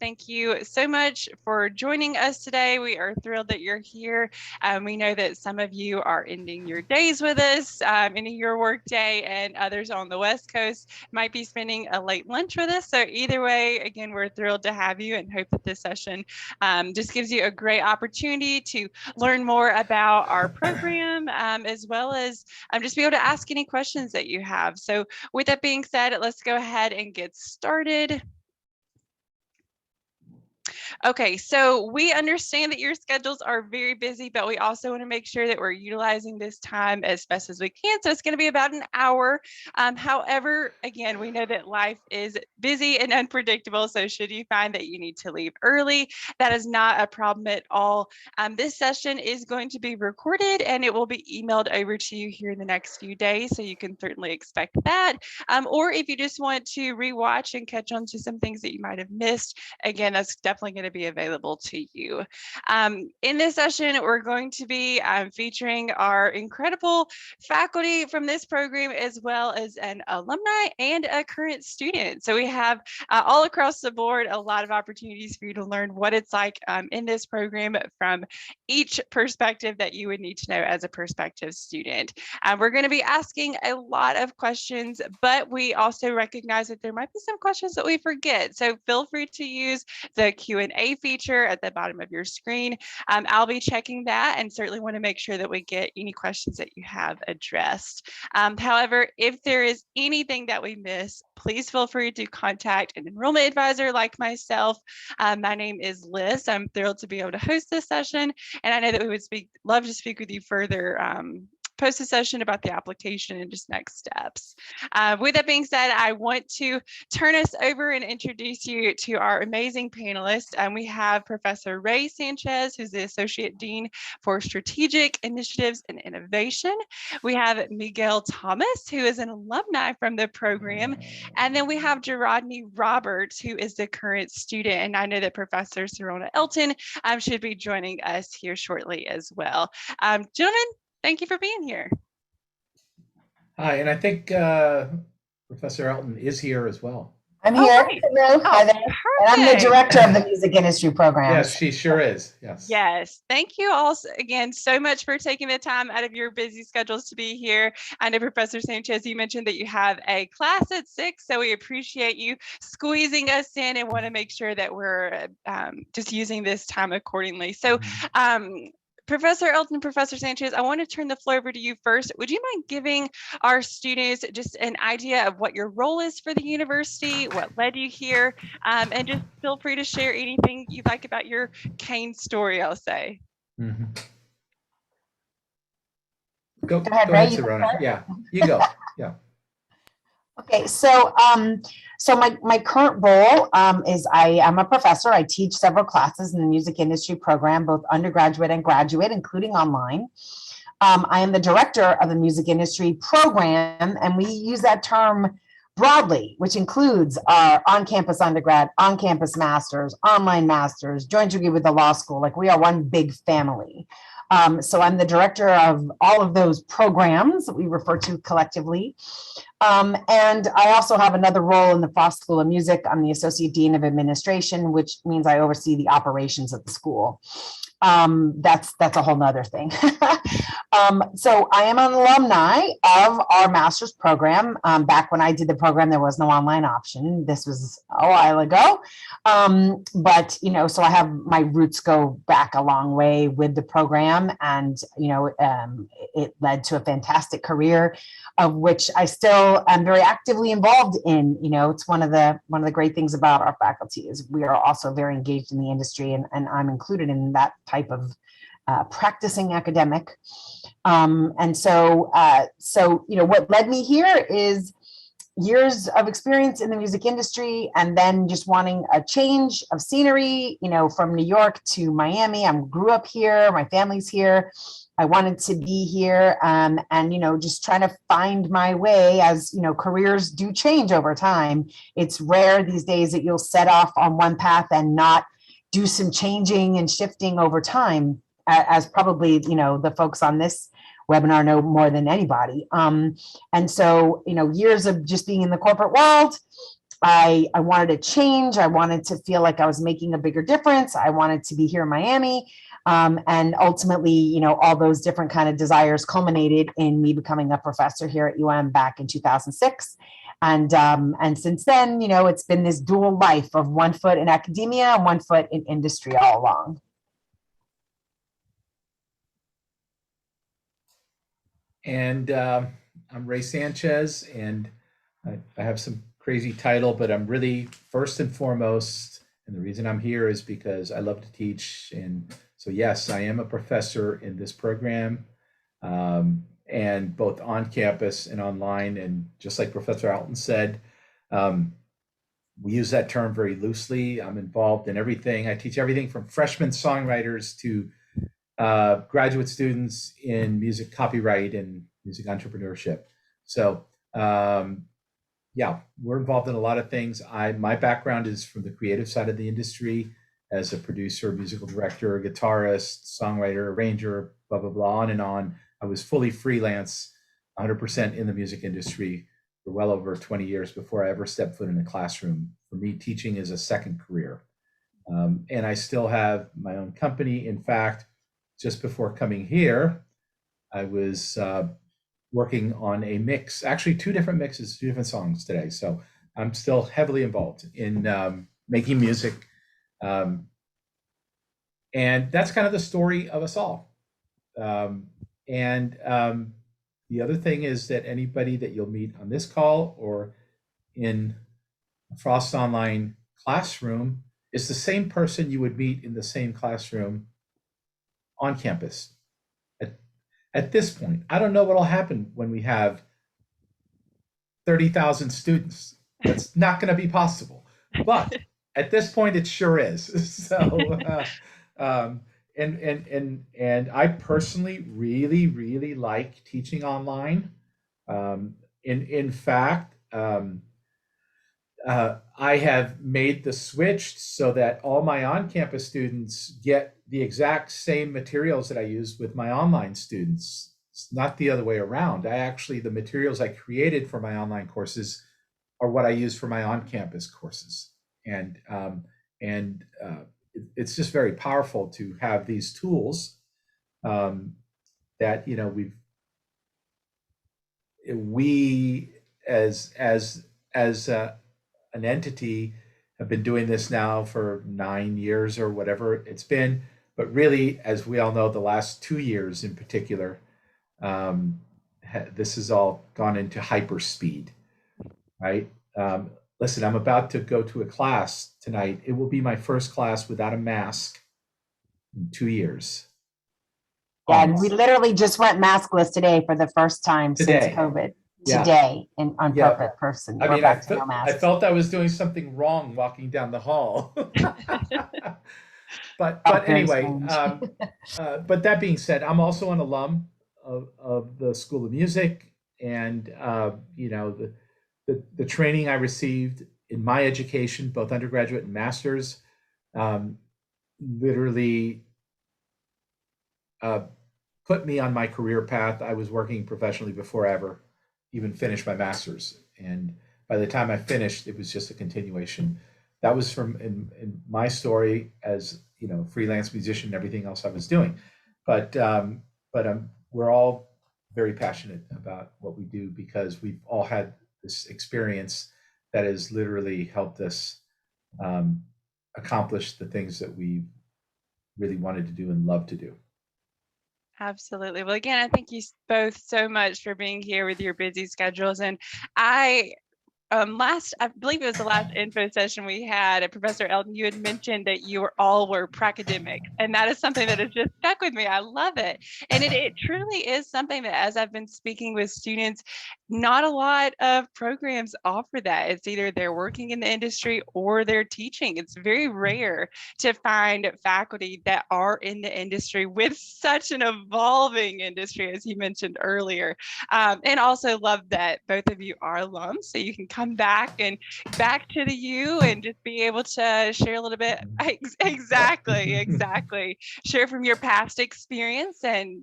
thank you so much for joining us today. We are thrilled that you're here. We know that some of you are ending your days with us, ending your work day, and others on the West Coast might be spending a late lunch with us. So either way, again, we're thrilled to have you and hope that this session just gives you a great opportunity to learn more about our program, as well as just be able to ask any questions that you have. So with that being said, let's go ahead and get started. Okay, so we understand that your schedules are very busy, but we also want to make sure that we're utilizing this time as best as we can. So it's going to be about an hour. However, again, we know that life is busy and unpredictable. So should you find that you need to leave early, that is not a problem at all. This session is going to be recorded and it will be emailed over to you here in the next few days. So you can certainly expect that. Or if you just want to rewatch and catch on to some things that you might have missed, again, that's definitely going to be available to you. In this session, we're going to be featuring our incredible faculty from this program, as well as an alumni and a current student. So we have all across the board a lot of opportunities for you to learn what it's like in this program from each perspective that you would need to know as a prospective student. We're going to be asking a lot of questions, but we also recognize that there might be some questions that we forget. So feel free to use the Q&A feature at the bottom of your screen. I'll be checking that and certainly want to make sure that we get any questions that you have addressed. However, if there is anything that we miss, please feel free to contact an enrollment advisor like myself. My name is Liz. I'm thrilled to be able to host this session, and I know that we would love to speak with you further post a session about the application and just next steps. With that being said, I want to turn us over and introduce you to our amazing panelists. We have Professor Ray Sanchez, who's the Associate Dean for Strategic Initiatives and Innovation. We have Miguel Thomas, who is an alumni from the program. And then we have Rodney Roberts, who is the current student. And I know that Professor Serona Elton should be joining us here shortly as well. Gentlemen, thank you for being here. Hi, and I think Professor Elton is here as well. I'm here. Right. Hello. Hi there. And I'm the director of the music industry program. Yes, she sure is. Yes. Yes. Thank you all again so much for taking the time out of your busy schedules to be here. I know Professor Sanchez, you mentioned that you have a class at 6, so we appreciate you squeezing us in and want to make sure that we're just using this time accordingly. So Professor Elton, Professor Sanchez, I want to turn the floor over to you first. Would you mind giving our students just an idea of what your role is for the university, what led you here, and just feel free to share anything you'd like about your Kane story, I'll say. Go ahead, Serona. Yeah, you go. Yeah. Okay, so my current role is I am a professor. I teach several classes in the music industry program, both undergraduate and graduate, including online. I am the director of the music industry program, and we use that term broadly, which includes our on-campus undergrad, on-campus masters, online masters, joint degree with the law school. Like, we are one big family. So I'm the director of all of those programs that we refer to collectively. And I also have another role in the Frost School of Music. I'm the Associate Dean of Administration, which means I oversee the operations of the school. That's a whole nother thing. So I am an alumni of our master's program. Back when I did the program, there was no online option. This was a while ago. But, you know, so I have my roots go back a long way with the program, and, you know, it led to a fantastic career, of which I still am very actively involved in. You know, it's one of the great things about our faculty is we are also very engaged in the industry, and I'm included in that type of practicing academic. And so, you know, what led me here is years of experience in the music industry, and then just wanting a change of scenery, you know, from New York to Miami. I grew up here, my family's here. I wanted to be here, and, you know, just trying to find my way as, you know, careers do change over time. It's rare these days that you'll set off on one path and not do some changing and shifting over time, as probably, you know, the folks on this webinar know more than anybody. And so, you know, years of just being in the corporate world, I wanted to change. I wanted to feel like I was making a bigger difference. I wanted to be here in Miami. And ultimately, you know, all those different kind of desires culminated in me becoming a professor here at back in 2006. And since then, you know, it's been this dual life of one foot in academia and one foot in industry all along. And I'm Ray Sanchez, and I have some crazy title, but I'm really first and foremost, and the reason I'm here is because I love to teach. And so, yes, I am a professor in this program, and both on campus and online. And just like Professor Alton said, we use that term very loosely. I'm involved in everything. I teach everything from freshman songwriters to graduate students in music copyright and music entrepreneurship. So yeah, we're involved in a lot of things. My background is from the creative side of the industry as a producer, musical director, guitarist, songwriter, arranger, blah, blah, blah, on and on. I was fully freelance, 100% in the music industry for well over 20 years before I ever stepped foot in a classroom. For me, teaching is a second career. And I still have my own company. In fact, just before coming here, I was working on a mix, actually two different mixes, two different songs today. So I'm still heavily involved in making music. And that's kind of the story of us all. The other thing is that anybody that you'll meet on this call or in a Frost Online classroom is the same person you would meet in the same classroom on campus. At this point, I don't know what'll happen when we have 30,000 students. That's not going to be possible. But at this point, it sure is. So, and I personally really like teaching online. In fact, I have made the switch so that all my on-campus students get the exact same materials that I use with my online students. It's not the other way around. The materials I created for my online courses are what I use for my on-campus courses. And it's just very powerful to have these tools that, you know, we as an entity have been doing this now for 9 years or whatever it's been, but really, as we all know, the last 2 years in particular, this has all gone into hyperspeed, right? Listen, I'm about to go to a class tonight. It will be my first class without a mask in 2 years. Yeah, and we literally just went maskless today for the first time since COVID. Today on purpose. I mean, I felt I was doing something wrong walking down the hall. but anyway, but that being said, I'm also an alum of the School of Music, and you know, the training I received in my education, both undergraduate and master's, literally put me on my career path. I was working professionally before I ever even finished my master's, and by the time I finished, it was just a continuation. That was from in my story as, you know, freelance musician and everything else I was doing, but we're all very passionate about what we do because we've all had this experience that has literally helped us accomplish the things that we really wanted to do and love to do. Absolutely. Well, again, I thank you both so much for being here with your busy schedules. And I believe it was the last info session we had, Professor Elton, you had mentioned that you all were pracademic, and that is something that has just stuck with me. I love it. And it truly is something that, as I've been speaking with students, not a lot of programs offer that. It's either they're working in the industry or they're teaching. It's very rare to find faculty that are in the industry with such an evolving industry, as you mentioned earlier. And also love that both of you are alums, so you can come back to the U and just be able to share a little bit. Exactly. Share from your past experience and,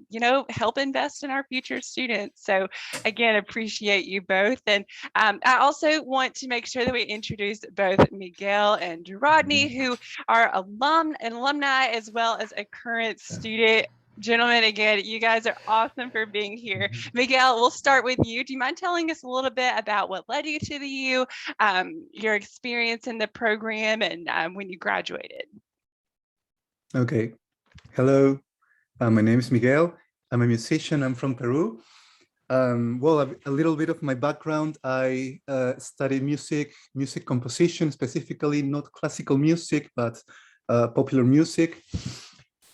help invest in our future students. So again, appreciate you both. And I also want to make sure that we introduce both Miguel and Rodney, who are alumni as well as a current student. Gentlemen, again, you guys are awesome for being here. Miguel, we'll start with you. Do you mind telling us a little bit about what led you to the U, your experience in the program, and when you graduated? Okay. Hello, my name is Miguel. I'm a musician. I'm from Peru. Well, a little bit of my background. I studied music composition, specifically not classical music, but popular music.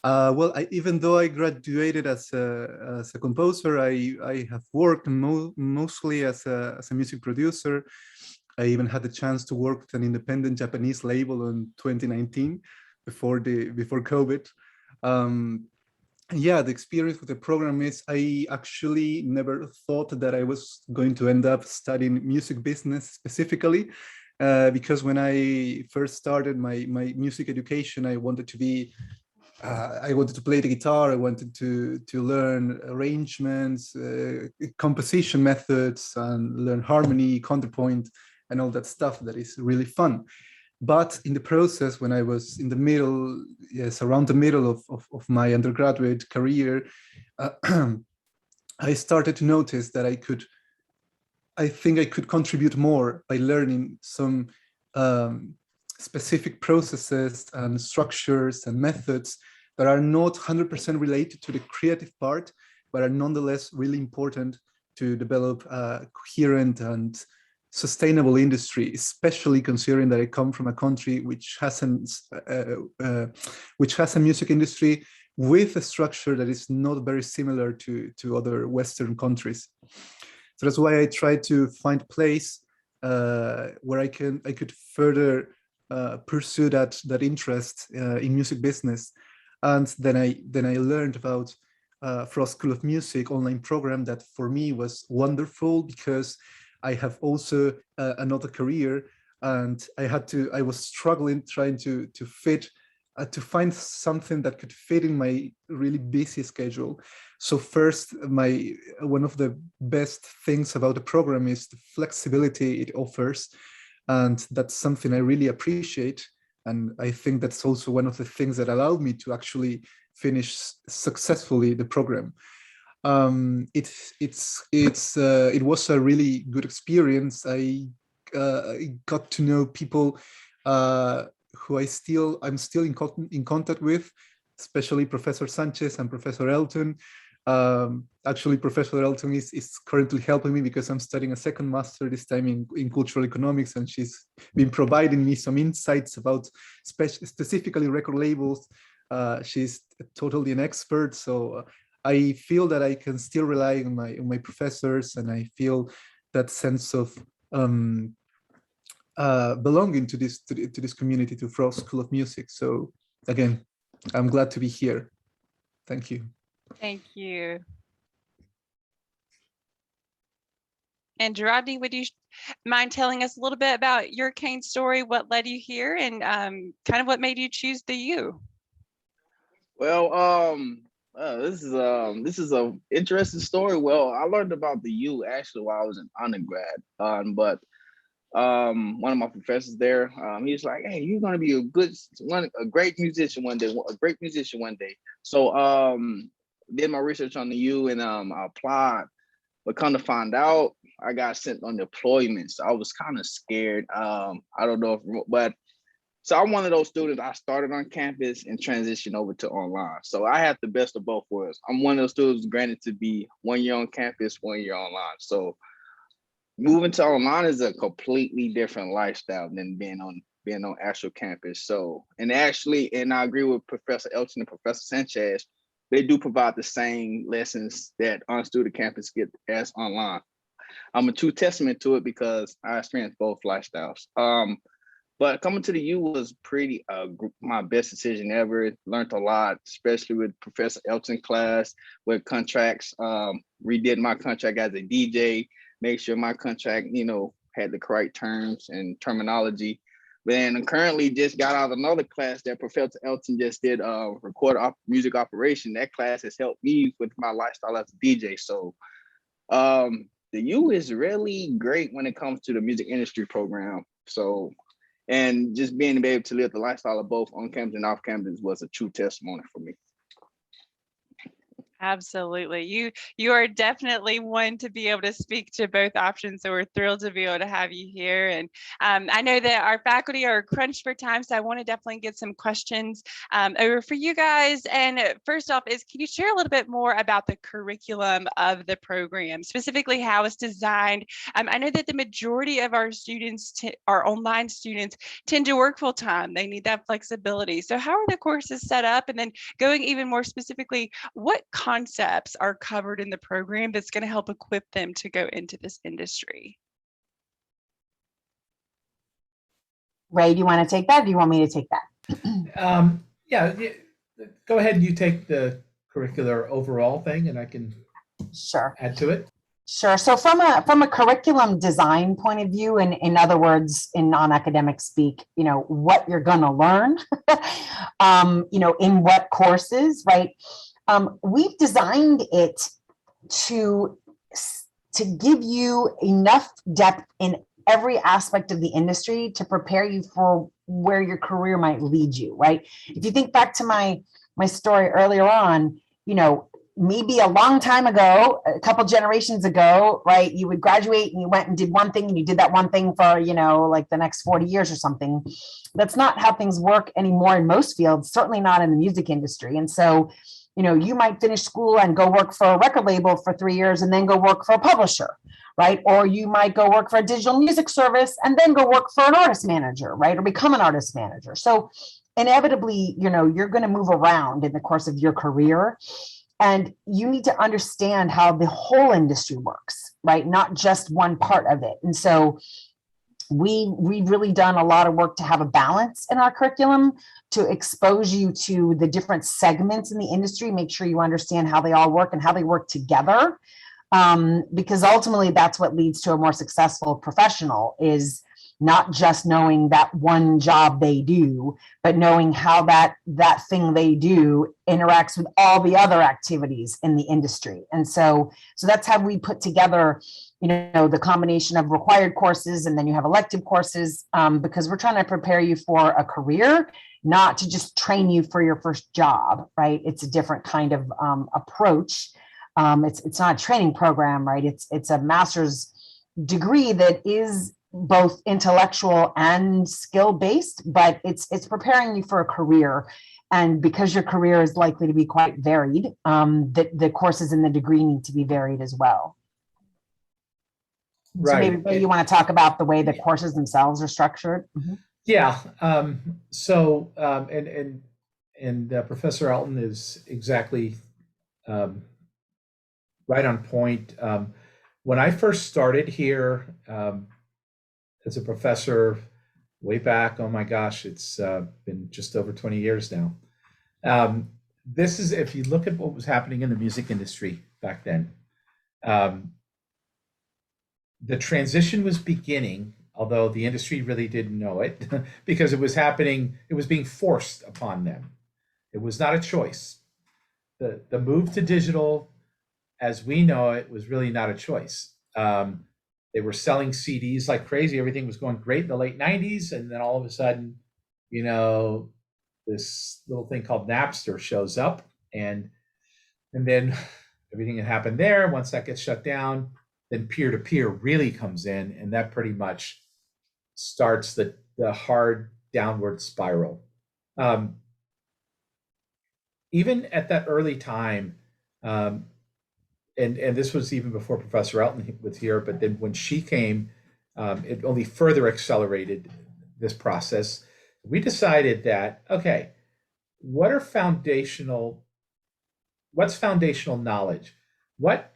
Well, even though I graduated as a composer, I have worked mostly as a music producer. I even had the chance to work with an independent Japanese label in 2019, before COVID. Yeah, the experience with the program is I actually never thought that I was going to end up studying music business specifically, because when I first started my music education, I wanted to be I wanted to play the guitar. I wanted to learn arrangements, composition methods, and learn harmony, counterpoint, and all that stuff that is really fun. But in the process, when I was in the middle, around the middle of my undergraduate career, I started to notice that I think I could contribute more by learning some specific processes and structures and methods that are not 100% related to the creative part, but are nonetheless really important to develop a coherent and sustainable industry, especially considering that I come from a country which has a music industry with a structure that is not very similar to other Western countries. So that's why I try to find a place where I could further pursue that interest in music business. And then I learned about Frost School of Music online program that for me was wonderful, because I have also another career, and I was struggling trying to find something that could fit in my really busy schedule. So first, one of the best things about the program is the flexibility it offers, and that's something I really appreciate. And I think that's also one of the things that allowed me to actually finish successfully the program. It was a really good experience. I got to know people who I'm still in contact with, especially Professor Sanchez and Professor Elton. Actually, Professor Elton is currently helping me because I'm studying a second master, this time in cultural economics, and she's been providing me some insights about specifically record labels. She's totally an expert, so I feel that I can still rely on my professors, and I feel that sense of belonging to this community, to Frost School of Music. So again, I'm glad to be here. Thank you. Thank you. And Rodney, would you mind telling us a little bit about your Kane story, what led you here, and kind of what made you choose the U? Well, this is a interesting story. Well, I learned about the U actually while I was in undergrad, but one of my professors there, he was like, "Hey, you're gonna be a great musician one day." So did my research on the U, and I applied, but come to find out, I got sent on deployment. So I was kind of scared. I don't know but so I'm one of those students. I started on campus and transitioned over to online. So I had the best of both worlds. I'm one of those students granted to be 1 year on campus, 1 year online. So moving to online is a completely different lifestyle than being on actual campus. So, and I agree with Professor Elton and Professor Sanchez. They do provide the same lessons that on-student campus get as online. I'm a true testament to it because I experienced both lifestyles. But coming to the U was pretty my best decision ever. Learned a lot, especially with Professor Elton class, with contracts. Redid my contract as a DJ, make sure my contract, had the correct terms and terminology. But then I currently just got out of another class that Professor Elton just did, music operation. That class has helped me with my lifestyle as a DJ. So the U is really great when it comes to the music industry program. So, and just being able to live the lifestyle of both on campus and off campus was a true testimony for me. Absolutely. You are definitely one to be able to speak to both options. So we're thrilled to be able to have you here. And I know that our faculty are crunched for time, so I want to definitely get some questions over for you guys. And first off is, can you share a little bit more about the curriculum of the program, specifically how it's designed? I know that the majority of our students, our online students, tend to work full time. They need that flexibility. So how are the courses set up? And then going even more specifically, what concepts are covered in the program that's going to help equip them to go into this industry? Ray, do you want to take that, or do you want me to take that? Yeah, go ahead and you take the curricular overall thing, and I can Sure. add to it. Sure. So from a curriculum design point of view, and in other words, in non-academic speak, what you're going to learn, in what courses, right? We've designed it to give you enough depth in every aspect of the industry to prepare you for where your career might lead you, right? If you think back to my story earlier on, maybe a long time ago, a couple generations ago, right, you would graduate and you went and did one thing, and you did that one thing for, like the next 40 years or something. That's not how things work anymore in most fields, certainly not in the music industry. And so, you might finish school and go work for a record label for 3 years and then go work for a publisher, right? Or you might go work for a digital music service and then go work for an artist manager, right? Or become an artist manager. So inevitably, you're going to move around in the course of your career. And you need to understand how the whole industry works, right? Not just one part of it. And so we've really done a lot of work to have a balance in our curriculum, to expose you to the different segments in the industry, make sure you understand how they all work and how they work together. Because ultimately that's what leads to a more successful professional, is not just knowing that one job they do, but knowing how that thing they do interacts with all the other activities in the industry. And so that's how we put together, the combination of required courses, and then you have elective courses, because we're trying to prepare you for a career, not to just train you for your first job, right? It's a different kind of approach. It's not a training program, right? It's a master's degree that is both intellectual and skill-based, but it's preparing you for a career. And because your career is likely to be quite varied, the courses in the degree need to be varied as well. Right. So maybe you want to talk about the way the courses themselves are structured. Mm-hmm. Yeah. Professor Elton is exactly right on point. When I first started here as a professor way back, oh my gosh, it's been just over 20 years now. This is, if you look at what was happening in the music industry back then, the transition was beginning, although the industry really didn't know it, because it was happening, it was being forced upon them. It was not a choice. The move to digital, as we know it, was really not a choice. They were selling CDs like crazy. Everything was going great in the late 90s. And then all of a sudden, this little thing called Napster shows up. And then everything that happened there, once that gets shut down, then peer-to-peer really comes in. And that pretty much starts the hard downward spiral. Even at that early time, and this was even before Professor Elton was here, but then when she came, it only further accelerated this process. We decided that, okay, what's foundational knowledge? What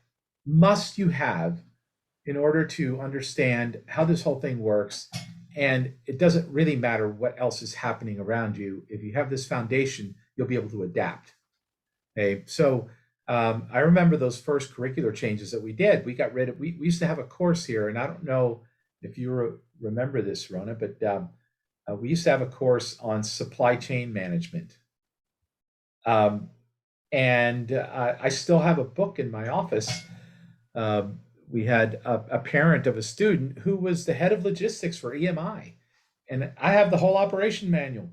must you have in order to understand how this whole thing works? And it doesn't really matter what else is happening around you. If you have this foundation, you'll be able to adapt. Okay, so I remember those first curricular changes that we did. We got rid of, we used to have a course here, and I don't know if you remember this, Rona, but we used to have a course on supply chain management. And I still have a book in my office. We had a parent of a student who was the head of logistics for EMI. And I have the whole operation manual.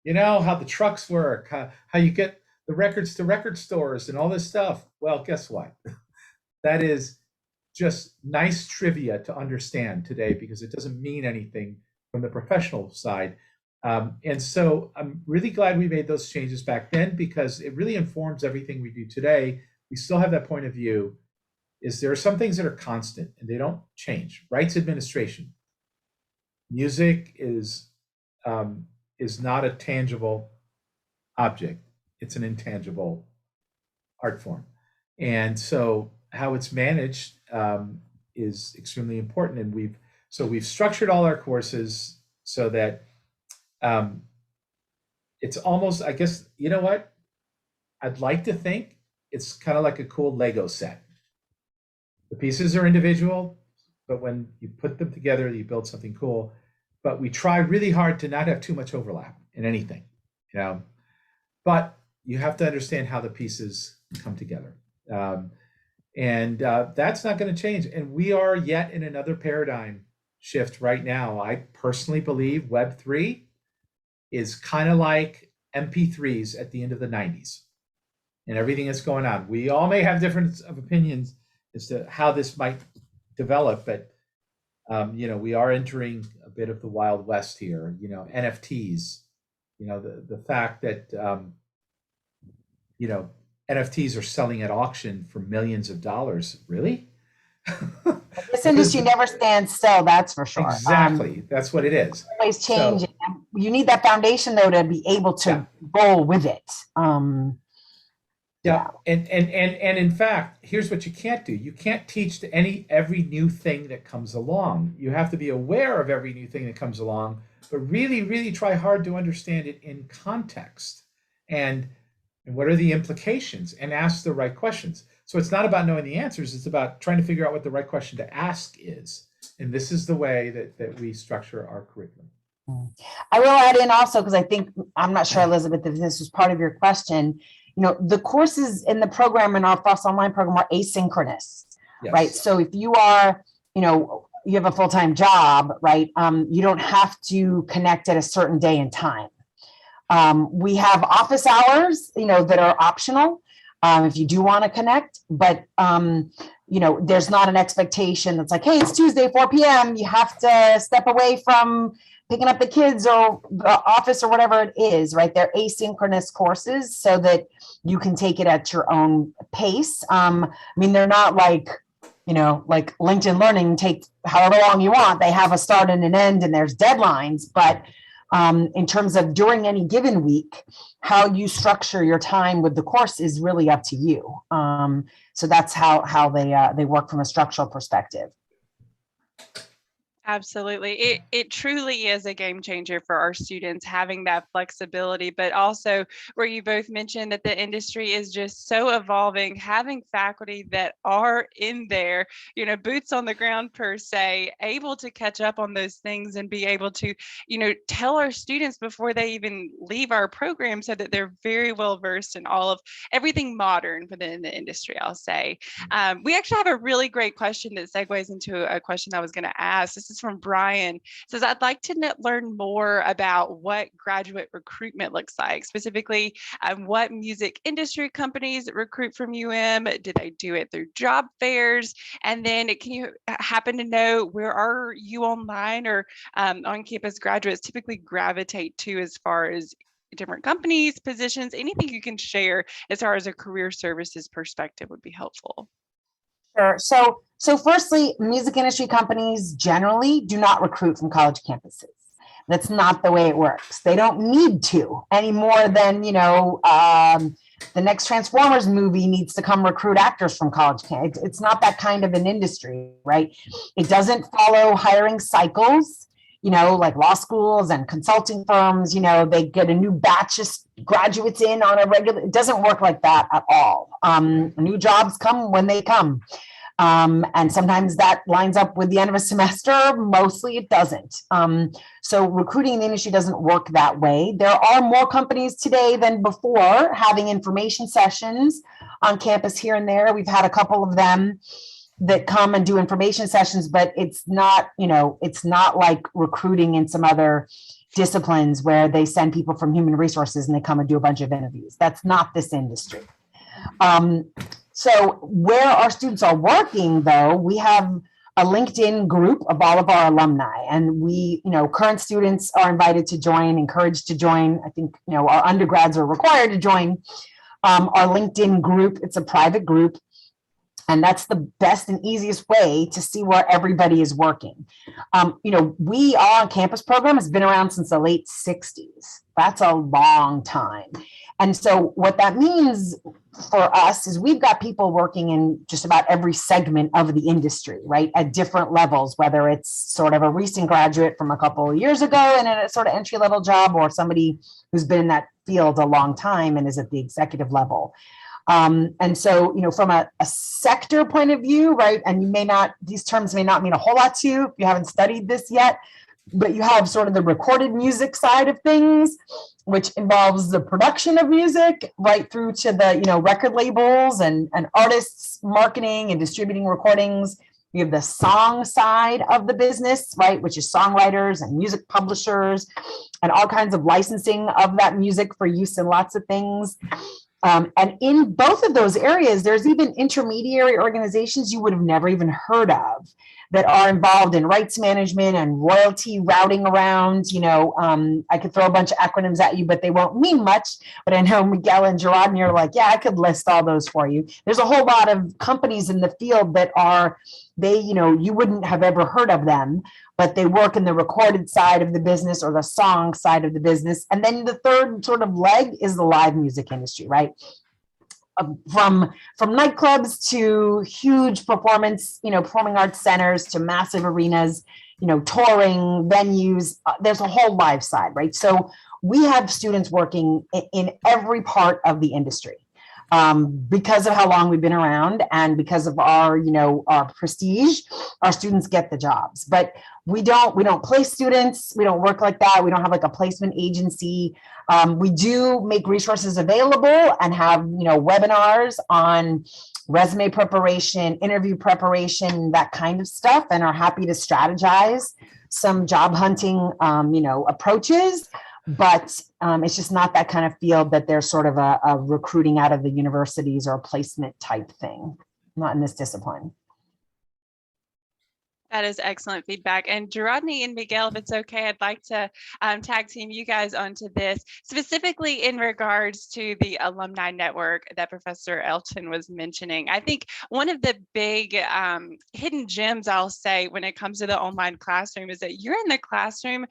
You know, how the trucks work, how you get the records to record stores and all this stuff. Well, guess what? That is just nice trivia to understand today because it doesn't mean anything from the professional side. And so I'm really glad we made those changes back then because it really informs everything we do today. We still have that point of view. Is there are some things that are constant and they don't change. Rights administration. Music is not a tangible object. It's an intangible art form. And so how it's managed is extremely important. And we've structured all our courses so that it's almost, I guess, you know what? I'd like to think it's kind of like a cool Lego set. The pieces are individual, but when you put them together, you build something cool. But we try really hard to not have too much overlap in anything, you know. But you have to understand how the pieces come together. And that's not going to change. And we are yet in another paradigm shift right now. I personally believe Web3 is kind of like MP3s at the end of the 90s and everything that's going on. We all may have different opinions as to how this might develop, but we are entering a bit of the Wild West here. NFTs, the fact that NFTs are selling at auction for millions of dollars. Really? This industry never stands still, that's for sure. Exactly. That's what it is. Always changing. So, you need that foundation though to be able to roll with it. And in fact, here's what you can't do. You can't teach to every new thing that comes along. You have to be aware of every new thing that comes along, but really, really try hard to understand it in context and what are the implications and ask the right questions. So it's not about knowing the answers, it's about trying to figure out what the right question to ask is. And this is the way that we structure our curriculum. I will add in also, because I'm not sure, Elizabeth, if this was part of your question, the courses in the program in our FOSS online program are asynchronous, yes. Right? So if you are, you have a full-time job, right? You don't have to connect at a certain day and time. We have office hours, that are optional if you do want to connect, but, there's not an expectation that's like, hey, it's Tuesday, 4 p.m. You have to step away from picking up the kids or the office or whatever it is, right? They're asynchronous courses so that you can take it at your own pace. They're not like, like LinkedIn Learning, take however long you want. They have a start and an end and there's deadlines, but in terms of during any given week, how you structure your time with the course is really up to you. So that's how they work from a structural perspective. Absolutely. It truly is a game changer for our students having that flexibility, but also where you both mentioned that the industry is just so evolving, having faculty that are in there, boots on the ground per se, able to catch up on those things and be able to, tell our students before they even leave our program so that they're very well versed in all of everything modern within the industry, I'll say. We actually have a really great question that segues into a question I was going to ask. This is from Brian. It says, I'd like to learn more about what graduate recruitment looks like, specifically what music industry companies recruit from Do they do it through job fairs? And then can you happen to know where our UOnline or on-campus graduates typically gravitate to as far as different companies, positions, anything you can share as far as a career services perspective would be helpful. Sure. So firstly, music industry companies generally do not recruit from college campuses. That's not the way it works. They don't need to any more than, the next Transformers movie needs to come recruit actors from college campuses. It's not that kind of an industry, right? It doesn't follow hiring cycles, like law schools and consulting firms, they get a new batch of graduates in on a regular, it doesn't work like that at all. New jobs come when they come. And sometimes that lines up with the end of a semester. Mostly it doesn't. So recruiting in the industry doesn't work that way. There are more companies today than before having information sessions on campus here and there. We've had a couple of them that come and do information sessions, but it's not, it's not like recruiting in some other disciplines where they send people from human resources and they come and do a bunch of interviews. That's not this industry. So where our students are working, though, we have a LinkedIn group of all of our alumni, and we, current students are invited to join, encouraged to join. I think, our undergrads are required to join our LinkedIn group. It's a private group, and that's the best and easiest way to see where everybody is working. We are on campus program has been around since the late 60s. That's a long time. And so what that means for us is we've got people working in just about every segment of the industry, right? At different levels, whether it's sort of a recent graduate from a couple of years ago and in a sort of entry-level job, or somebody who's been in that field a long time and is at the executive level. And so, from a sector point of view, right, and these terms may not mean a whole lot to you if you haven't studied this yet, but you have sort of the recorded music side of things, which involves the production of music right through to the, record labels and artists marketing and distributing recordings. You have the song side of the business, right, which is songwriters and music publishers and all kinds of licensing of that music for use in lots of things. And in both of those areas, there's even intermediary organizations you would have never even heard of that are involved in rights management and royalty routing around. I could throw a bunch of acronyms at you, but they won't mean much. But I know Miguel and Gerardney are like, yeah, I could list all those for you. There's a whole lot of companies in the field that you wouldn't have ever heard of them, but they work in the recorded side of the business or the song side of the business. And then the third sort of leg is the live music industry, right? From nightclubs to huge performing arts centers to massive arenas, touring venues. There's a whole live side, right? So we have students working in every part of the industry. Because of how long we've been around and because of our prestige, our students get the jobs. But we don't place students. We don't work like that. We don't have like a placement agency. We do make resources available and have webinars on resume preparation, interview preparation, that kind of stuff, and are happy to strategize some job hunting approaches. But it's just not that kind of field that there's sort of a recruiting out of the universities or a placement type thing, not in this discipline. That is excellent feedback. And Gerardney and Miguel, if it's okay, I'd like to tag team you guys onto this, specifically in regards to the Alumni Network that Professor Elton was mentioning. I think one of the big hidden gems, I'll say, when it comes to the online classroom is that you're in the classroom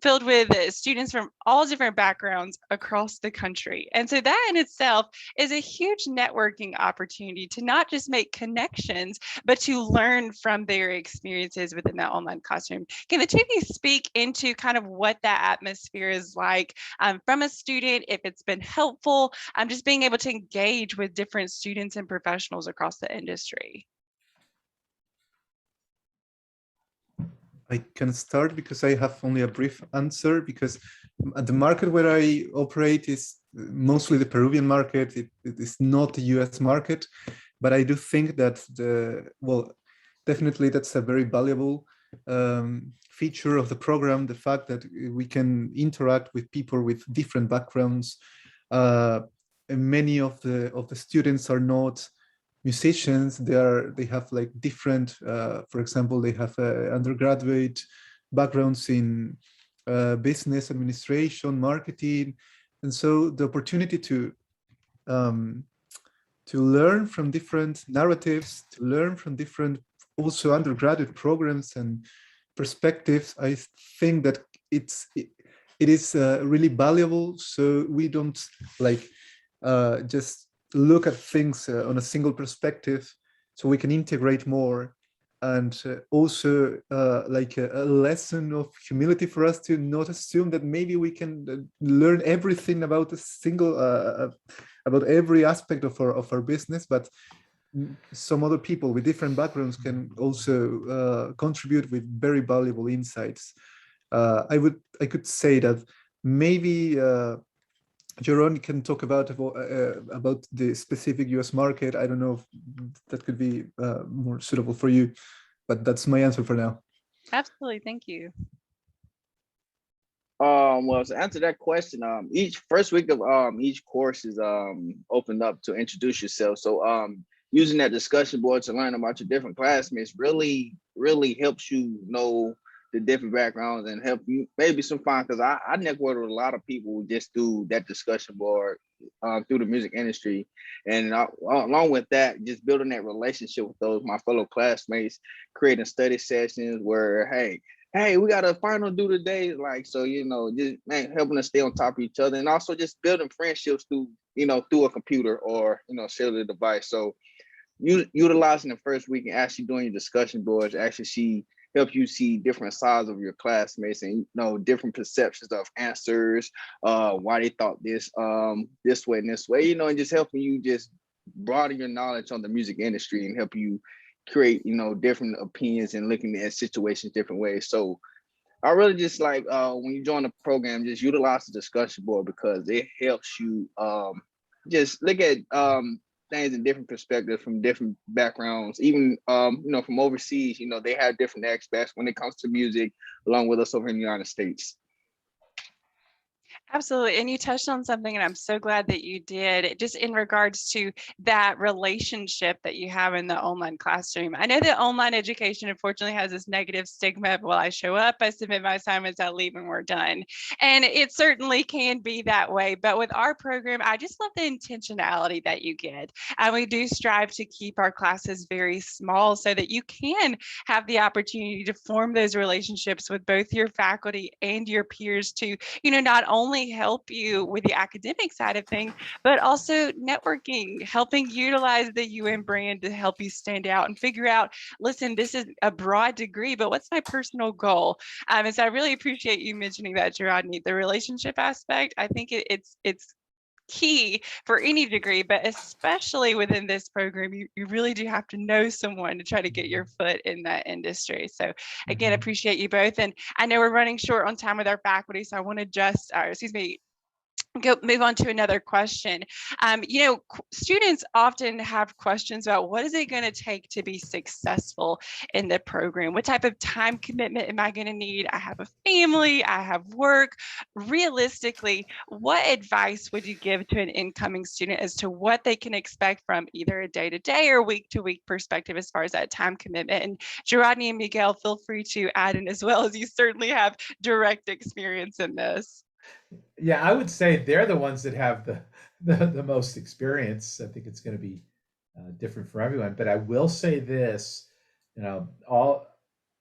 filled with students from all different backgrounds across the country. And so that in itself is a huge networking opportunity to not just make connections, but to learn from their experiences within that online classroom. Can the two of you speak into kind of what that atmosphere is like from a student, if it's been helpful, just being able to engage with different students and professionals across the industry? I can start because I have only a brief answer, because the market where I operate is mostly the Peruvian market. It is not the US market, but I do think that definitely that's a very valuable feature of the program, the fact that we can interact with people with different backgrounds. And many of the students are not musicians. They have like different, for example, they have undergraduate backgrounds in business administration, marketing, and so the opportunity to learn from different narratives, to learn from different also undergraduate programs and perspectives, I think that it is really valuable. So we don't like just look at things on a single perspective, so we can integrate more. And also like a lesson of humility for us to not assume that maybe we can learn everything about a single about every aspect of our business, but some other people with different backgrounds can also contribute with very valuable insights. I could say that maybe Jeroen can talk about the specific US market. I don't know if that could be more suitable for you, but that's my answer for now. Absolutely, thank you. Well, to answer that question, each first week of each course is opened up to introduce yourself. So using that discussion board to learn about your different classmates really helps you know the different backgrounds and help you maybe some fun, because I network with a lot of people who just do that discussion board through the music industry, and along with that, just building that relationship with my fellow classmates, creating study sessions where hey, we got a final due today, like, so, you know, just helping us stay on top of each other, and also just building friendships through a computer or cellular device. So utilizing the first week and actually doing your discussion boards actually help you see different sides of your classmates and different perceptions of answers, why they thought this way and this way, and just helping you just broaden your knowledge on the music industry and help you create different opinions and looking at situations different ways. So I really just like when you join the program, just utilize the discussion board, because it helps you just look at things in different perspectives from different backgrounds, even from overseas. They have different aspects when it comes to music, along with us over in the United States. Absolutely. And you touched on something, and I'm so glad that you did, just in regards to that relationship that you have in the online classroom. I know that online education, unfortunately, has this negative stigma of, well, I show up, I submit my assignments, I leave, and we're done. And it certainly can be that way. But with our program, I just love the intentionality that you get. And we do strive to keep our classes very small so that you can have the opportunity to form those relationships with both your faculty and your peers to, not only help you with the academic side of things, but also networking, helping utilize the UN brand to help you stand out and figure out, listen, this is a broad degree, but what's my personal goal? And so I really appreciate you mentioning that, Rodney, the relationship aspect. I think it's key for any degree, but especially within this program, you really do have to know someone to try to get your foot in that industry. So again, appreciate you both. And I know we're running short on time with our faculty, so I want to just, move on to another question. Students often have questions about what is it going to take to be successful in the program? What type of time commitment am I going to need? I have a family, I have work. Realistically, what advice would you give to an incoming student as to what they can expect from either a day-to-day or week-to-week perspective as far as that time commitment? And Rodney and Miguel, feel free to add in as well, as you certainly have direct experience in this. Yeah, I would say they're the ones that have the most experience. I think it's going to be different for everyone. But I will say this, all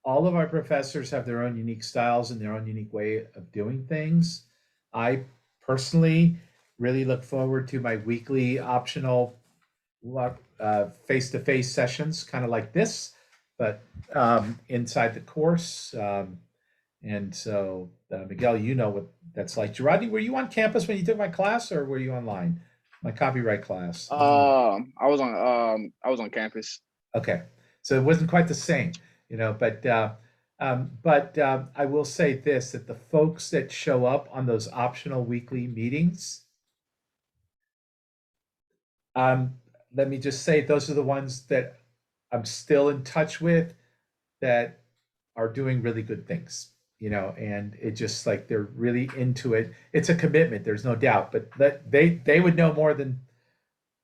of our professors have their own unique styles and their own unique way of doing things. I personally really look forward to my weekly optional face-to-face sessions, kind of like this, but inside the course. And so, Miguel, you know what that's like. Rodney, were you on campus when you took my class, or were you online? My copyright class. I was on campus. Okay, so it wasn't quite the same, But I will say this: that the folks that show up on those optional weekly meetings, let me just say, those are the ones that I'm still in touch with, that are doing really good things. And it just like they're really into it. It's a commitment, there's no doubt, but that they would know more than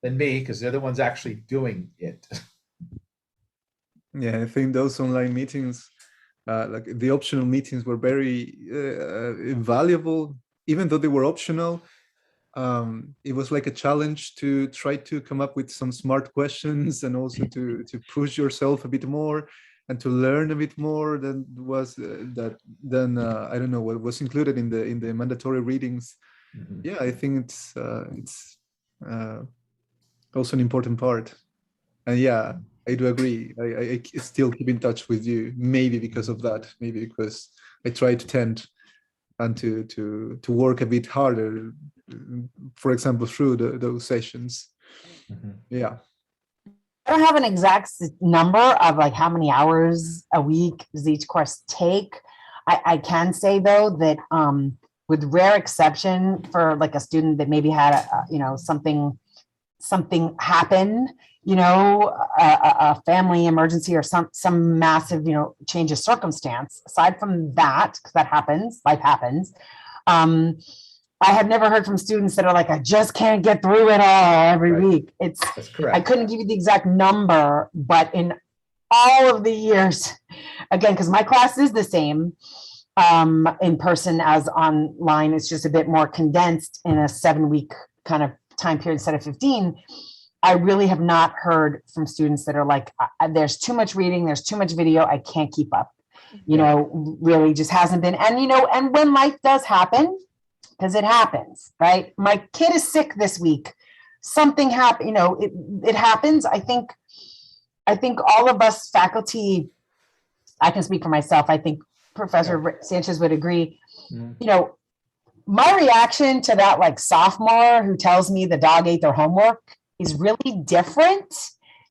me, because they're the ones actually doing it. Yeah, I think those online meetings, like the optional meetings, were very valuable, even though they were optional. It was like a challenge to try to come up with some smart questions, and also to push yourself a bit more, and to learn a bit more than was I don't know what was included in the mandatory readings. Mm-hmm. Yeah, I think it's also an important part. And yeah, I do agree. I still keep in touch with you, maybe because of that, maybe because I try to tend and to work a bit harder, for example, through those sessions. Mm-hmm. Yeah. I don't have an exact number of like how many hours a week does each course take. I can say though that with rare exception for like a student that maybe had something happen, a family emergency or some massive change of circumstance. Aside from that, because that happens, life happens. I have never heard from students that are like, I just can't get through it all every week. That's correct. I couldn't give you the exact number, but in all of the years, again, because my class is the same in person as online, it's just a bit more condensed in a 7-week kind of time period instead of 15. I really have not heard from students that are like, there's too much reading, there's too much video, I can't keep up. Really just hasn't been. And, and when life does happen, because it happens, right? My kid is sick this week. Something happened, it happens. I think all of us faculty, I can speak for myself. I think Professor Sanchez would agree. My reaction to that like sophomore who tells me the dog ate their homework is really different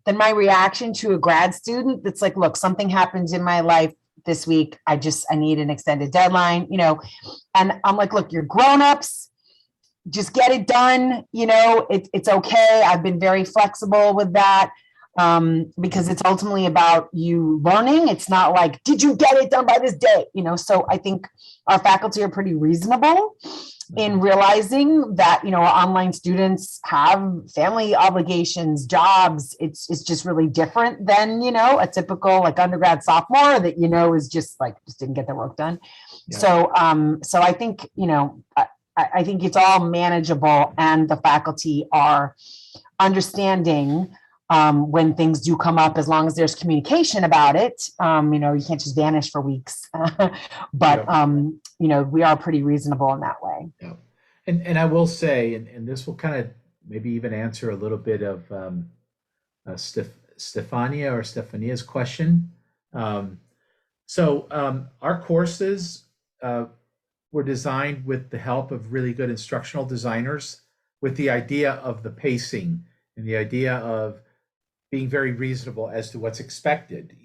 than my reaction to a grad student that's like, look, something happens in my life this week. I need an extended deadline, and I'm like, look, you're grown-ups, just get it done. It's okay. I've been very flexible with that because it's ultimately about you learning. It's not like, did you get it done by this day? So I think our faculty are pretty reasonable in realizing that, our online students have family obligations, jobs. It's just really different than, a typical like undergrad sophomore that, is just didn't get their work done. Yeah. So I think, I think it's all manageable and the faculty are understanding when things do come up, as long as there's communication about it. You can't just vanish for weeks, but we are pretty reasonable in that way. Yeah. And I will say, and this will kind of maybe even answer a little bit of Stefania's question. Our courses were designed with the help of really good instructional designers, with the idea of the pacing and the idea of being very reasonable as to what's expected.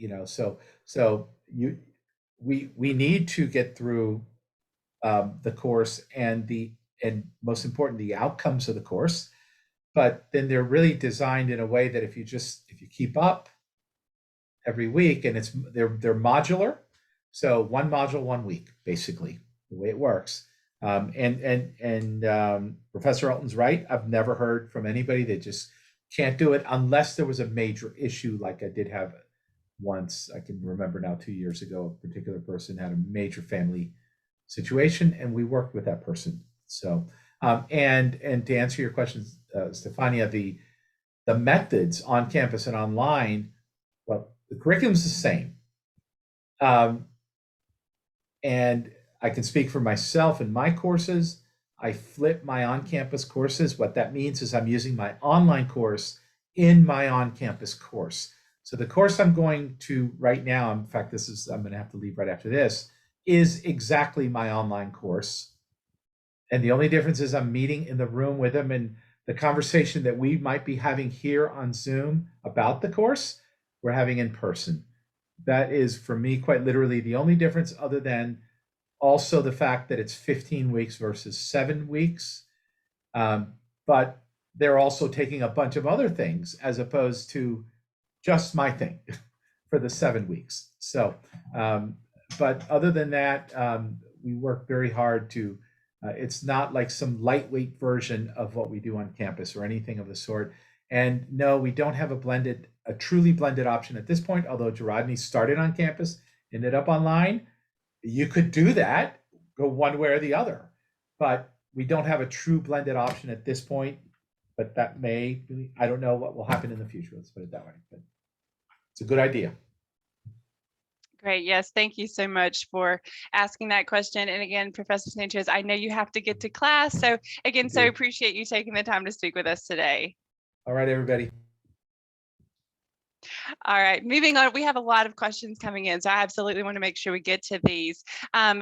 We need to get through the course and most important, the outcomes of the course, but then they're really designed in a way that if you keep up every week, and they're modular, so one module 1 week, basically the way it works. Professor Elton's right. I've never heard from anybody that just can't do it unless there was a major issue, like I did have once. I can remember now 2 years ago, a particular person had a major family situation, and we worked with that person. So, and to answer your question, Stefania, the methods on campus and online, well, the curriculum's the same. And I can speak for myself in my courses. I flip my on-campus courses. What that means is I'm using my online course in my on-campus course. So the course I'm going to right now, in fact, I'm going to have to leave right after this, is exactly my online course. And the only difference is I'm meeting in the room with them, and the conversation that we might be having here on Zoom about the course, we're having in person. That is, for me, quite literally the only difference, other than also the fact that it's 15 weeks versus 7 weeks. But they're also taking a bunch of other things as opposed to just my thing for the 7 weeks. So, but other than that, we work very hard to, it's not like some lightweight version of what we do on campus or anything of the sort. And no, we don't have a truly blended option at this point, although Gerodney started on campus, ended up online. You could do that, go one way or the other, but we don't have a true blended option at this point. But that I don't know what will happen in the future. Let's put it that way. But it's a good idea. Great. Yes. Thank you so much for asking that question. And again, Professor Sanchez, I know you have to get to class. So again, so appreciate you taking the time to speak with us today. All right, everybody. All right, moving on. We have a lot of questions coming in, so I absolutely want to make sure we get to these.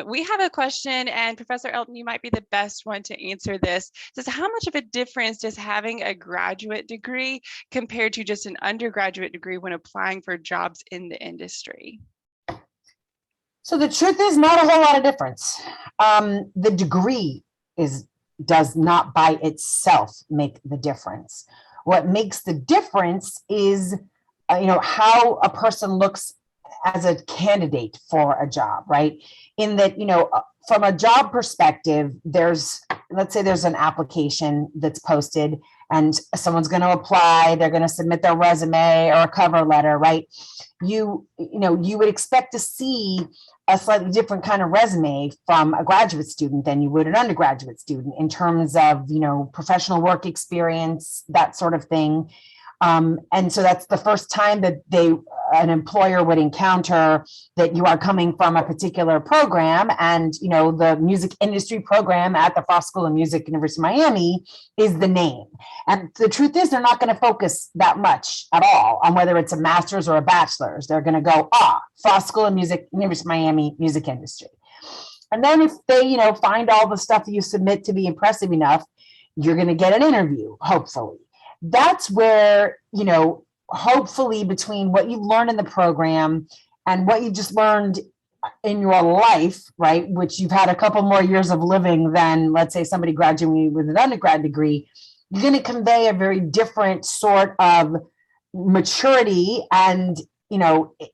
We have a question, and Professor Elton, you might be the best one to answer this. It says, how much of a difference does having a graduate degree compared to just an undergraduate degree when applying for jobs in the industry? So the truth is not a whole lot of difference. The degree does not by itself make the difference. What makes the difference is how a person looks as a candidate for a job, right? In that, from a job perspective, let's say there's an application that's posted and someone's going to apply, they're going to submit their resume or a cover letter, right? You would expect to see a slightly different kind of resume from a graduate student than you would an undergraduate student in terms of, professional work experience, that sort of thing. And so that's the first time that an employer would encounter that you are coming from a particular program, and the music industry program at the Frost School of Music, University of Miami, is the name. And the truth is, they're not going to focus that much at all on whether it's a master's or a bachelor's. They're going to go, Frost School of Music, University of Miami, music industry. And then if they, find all the stuff that you submit to be impressive enough, you're going to get an interview, hopefully. That's where, hopefully between what you've learned in the program and what you just learned in your life, right, which you've had a couple more years of living than, let's say, somebody graduating with an undergrad degree, you're going to convey a very different sort of maturity and,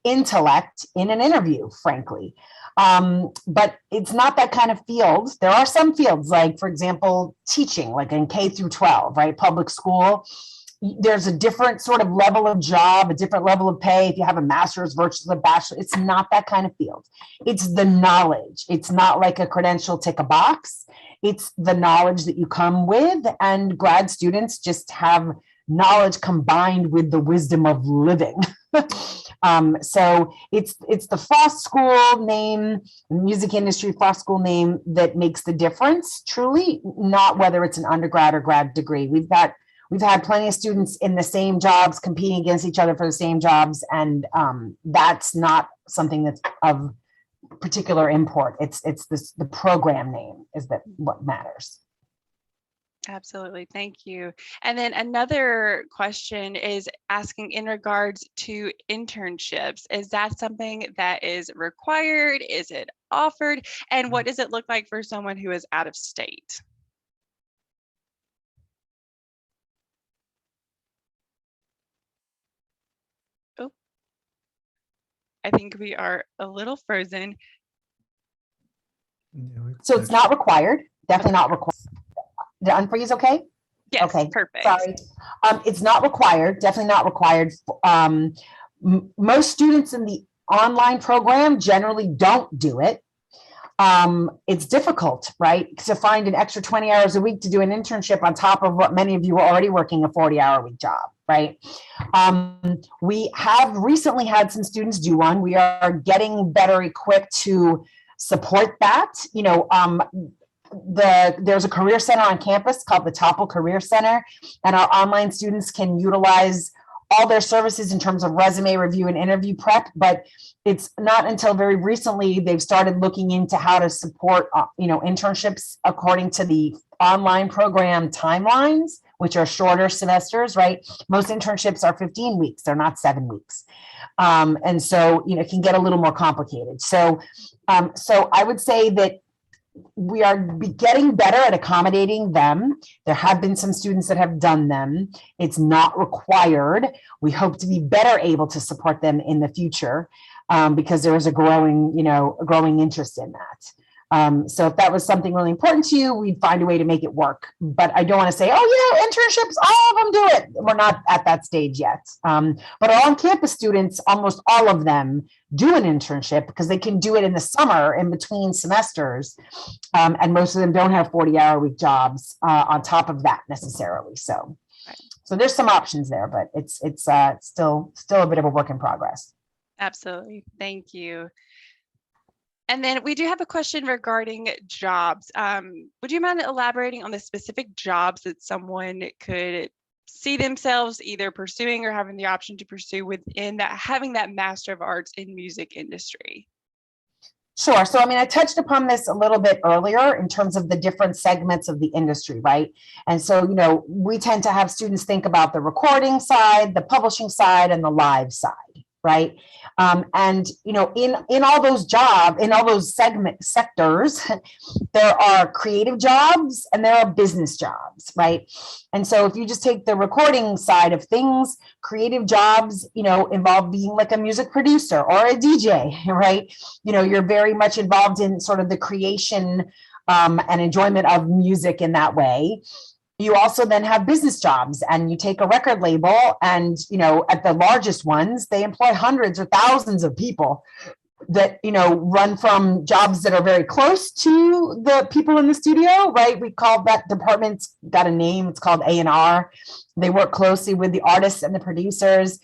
intellect in an interview, frankly. But it's not that kind of field. There are some fields, like, for example, teaching, like in K through 12, right? Public school. There's a different sort of level of job, a different level of pay if you have a master's versus a bachelor. It's not that kind of field. It's the knowledge. It's not like a credential tick a box. It's the knowledge that you come with, and grad students just have knowledge combined with the wisdom of living. So it's the Frost School name, music industry Frost School name, that makes the difference, truly, not whether it's an undergrad or grad degree. We've had plenty of students in the same jobs competing against each other for the same jobs, and that's not something that's of particular import. It's the program name is what matters. Absolutely. Thank you. And then another question is asking in regards to internships. Is that something that is required? Is it offered? And what does it look like for someone who is out of state? Oh, I think we are a little frozen. So it's not required, definitely not required. Did I unfreeze okay? Yes, okay. Perfect. Sorry. It's not required, definitely not required. Most students in the online program generally don't do it. It's difficult, right, to find an extra 20 hours a week to do an internship on top of what many of you are already working a 40-hour-week job, right? We have recently had some students do one. We are getting better equipped to support that. There's a career center on campus called the Topple Career Center, and our online students can utilize all their services in terms of resume review and interview prep. But it's not until very recently they've started looking into how to support internships according to the online program timelines, which are shorter semesters, right? Most internships are 15 weeks, they're not 7 weeks. And so it can get a little more complicated. So I would say that we are getting better at accommodating them. There have been some students that have done them. It's not required. We hope to be better able to support them in the future because there is a growing interest in that. So if that was something really important to you, we'd find a way to make it work. But I don't want to say, internships, all of them do it. We're not at that stage yet. But our on-campus students, almost all of them do an internship because they can do it in the summer in between semesters. And most of them don't have 40-hour-week jobs on top of that necessarily. So there's some options there, but it's still a bit of a work in progress. Absolutely. Thank you. And then we do have a question regarding jobs. Would you mind elaborating on the specific jobs that someone could see themselves either pursuing or having the option to pursue within that, having that Master of Arts in Music industry? Sure. So, I mean, I touched upon this a little bit earlier in terms of the different segments of the industry, right? And so, we tend to have students think about the recording side, the publishing side, and the live side, right? In all those sectors, there are creative jobs and there are business jobs, right? And so if you just take the recording side of things, creative jobs, involve being like a music producer or a DJ, right? You're very much involved in sort of the creation and enjoyment of music in that way. You also then have business jobs, and you take a record label and, at the largest ones, they employ hundreds or thousands of people that, run from jobs that are very close to the people in the studio, right? We call that department's got a name. It's called A&R. They work closely with the artists and the producers.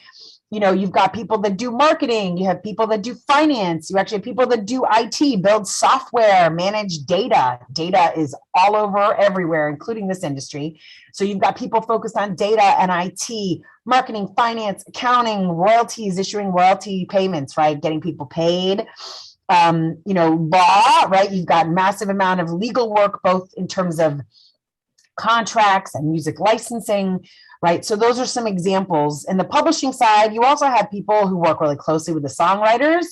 You've got people that do marketing, you have people that do finance, you actually have people that do IT, build software, manage data. Data is all over everywhere, including this industry. So you've got people focused on data and IT, marketing, finance, accounting, royalties, issuing royalty payments, right? Getting people paid. Law, right? You've got massive amount of legal work, both in terms of contracts and music licensing, right? So those are some examples. In the publishing side, you also have people who work really closely with the songwriters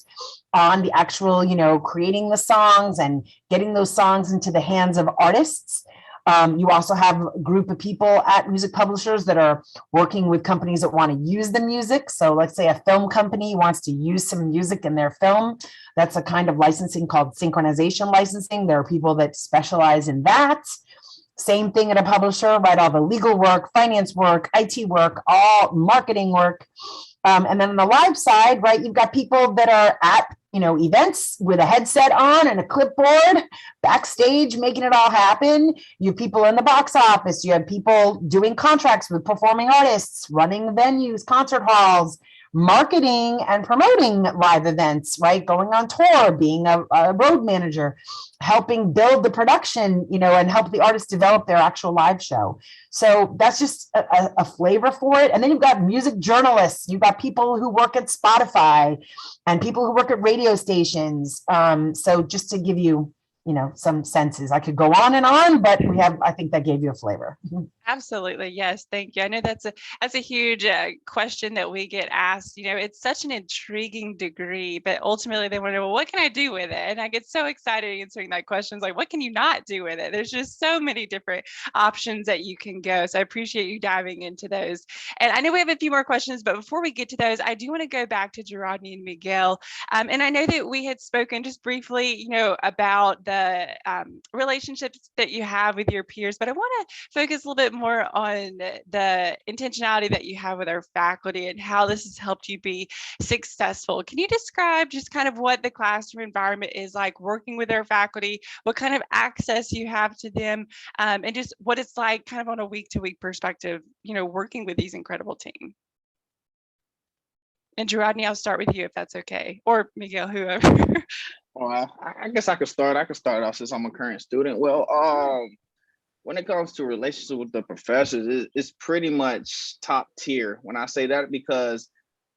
on the actual, creating the songs and getting those songs into the hands of artists. You also have a group of people at music publishers that are working with companies that want to use the music. So let's say a film company wants to use some music in their film. That's a kind of licensing called synchronization licensing. There are people that specialize in that. Same thing at a publisher, right? All the legal work, finance work, IT work, all marketing work. And then on the live side, right, you've got people that are at, events with a headset on and a clipboard, backstage, making it all happen. You have people in the box office. You have people doing contracts with performing artists, running venues, concert halls, marketing and promoting live events, right? Going on tour, being a road manager, helping build the production, and help the artists develop their actual live show. So that's just a flavor for it. And then you've got music journalists. You've got people who work at Spotify and people who work at radio stations. So just to give you, some senses, I could go on and on, but I think that gave you a flavor. Absolutely. Yes. Thank you. I know that's a huge question that we get asked. It's such an intriguing degree, but ultimately they want to know, well, what can I do with it? And I get so excited answering that question. Like, what can you not do with it? There's just so many different options that you can go. So I appreciate you diving into those. And I know we have a few more questions, but before we get to those, I do want to go back to Gerardny and Miguel. And I know that we had spoken just briefly, about the relationships that you have with your peers, but I want to focus a little bit more on the intentionality that you have with our faculty and how this has helped you be successful. Can you describe just kind of what the classroom environment is like working with our faculty, what kind of access you have to them, and just what it's like kind of on a week-to-week perspective, working with these incredible team? And Gerardny, I'll start with you if that's okay, or Miguel, whoever. Well, I guess I could start. I could start off since I'm a current student. Well, when it comes to relationships with the professors, it's pretty much top tier. When I say that, because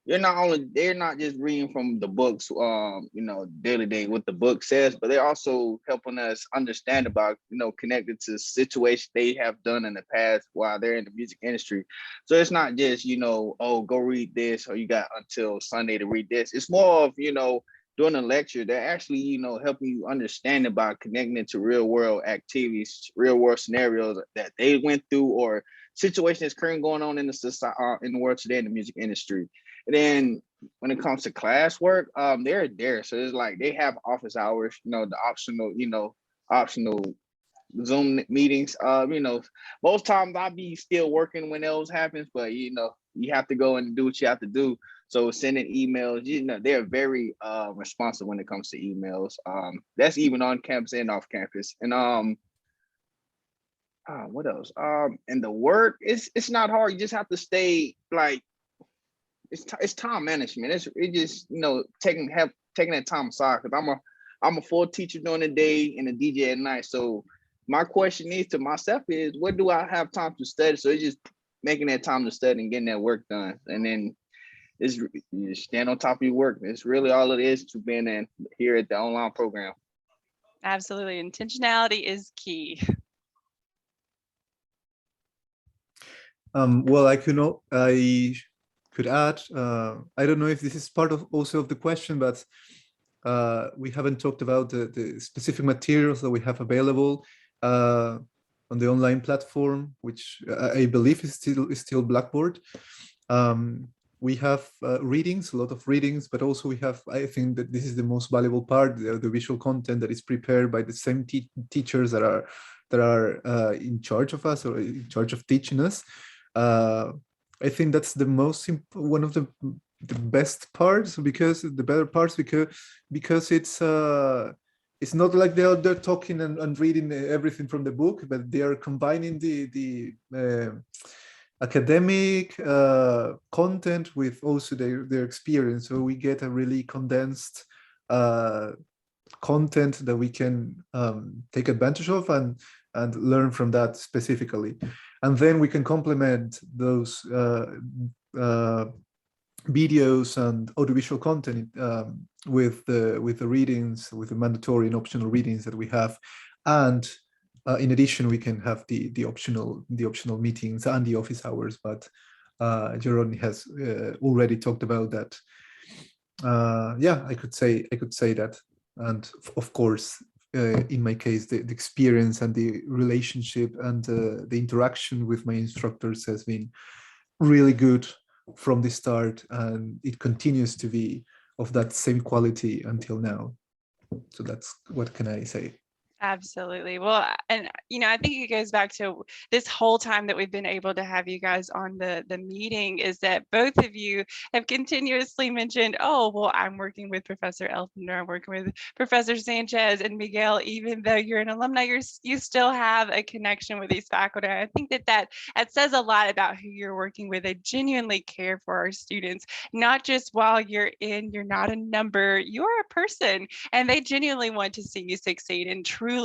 they're not just reading from the books, day to day what the book says, but they're also helping us understand about, connected to situations they have done in the past while they're in the music industry. So it's not just, oh, go read this, or you got until Sunday to read this. It's more of, during a lecture, they're actually, helping you understand about connecting it to real world activities, real world scenarios that they went through, or situations that's currently going on in the society, in the world today in the music industry. And then when it comes to classwork, they're there. So it's like they have office hours, the optional Zoom meetings. Most times I'll be still working when those happens, but you have to go and do what you have to do. So sending emails, they're very responsive when it comes to emails. That's even on campus and off campus. And what else? And the work, it's not hard. You just have to stay like it's time management. It's just taking that time aside, because I'm a full teacher during the day and a DJ at night. So my question is to myself is, what do I have time to study? So it's just making that time to study and getting that work done. And then you stand on top of your work. It's really all it is to being in here at the online program. Absolutely. Intentionality is key. Well, I could add, I don't know if this is part of also of the question, but we haven't talked about the specific materials that we have available on the online platform, which I believe is still Blackboard. We have readings, a lot of readings, but also we have, I think that this is the most valuable part, the visual content that is prepared by the same teachers that are in charge of us or in charge of teaching us. I think that's the one of the best parts, because the better parts, because it's not like they're talking and reading everything from the book, but they are combining the academic content with also their experience. So we get a really condensed content that we can take advantage of and learn from that specifically. And then we can complement those videos and audiovisual content with the readings, with the mandatory and optional readings that we have. And in addition, we can have the optional meetings and the office hours. But Jeroen has already talked about that. Yeah, I could say that. And of course, in my case, the experience and the relationship and the interaction with my instructors has been really good from the start, and it continues to be of that same quality until now. So that's what can I say. Absolutely. Well, and I think it goes back to this whole time that we've been able to have you guys on the meeting, is that both of you have continuously mentioned, oh, well, I'm working with Professor Elton, or I'm working with Professor Sanchez and Miguel. Even though you're an alumni, you still have a connection with these faculty. I think that says a lot about who you're working with. They genuinely care for our students, not just while you're not a number, you're a person, and they genuinely want to see you succeed and truly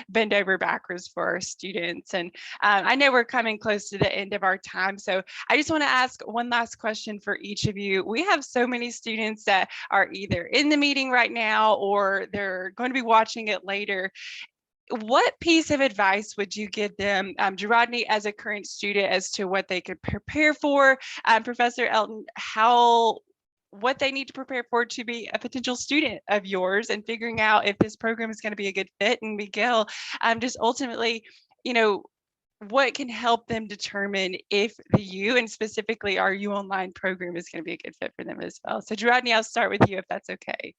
bend over backwards for our students. And I know we're coming close to the end of our time, so I just want to ask one last question for each of you. We have so many students that are either in the meeting right now or they're going to be watching it later. What piece of advice would you give them, Rodney, as a current student, as to what they could prepare for? Professor Elton, what they need to prepare for to be a potential student of yours, and figuring out if this program is going to be a good fit? And Miguel, just ultimately, what can help them determine if the and specifically our UOnline program is going to be a good fit for them as well? So Rodney, I'll start with you if that's okay.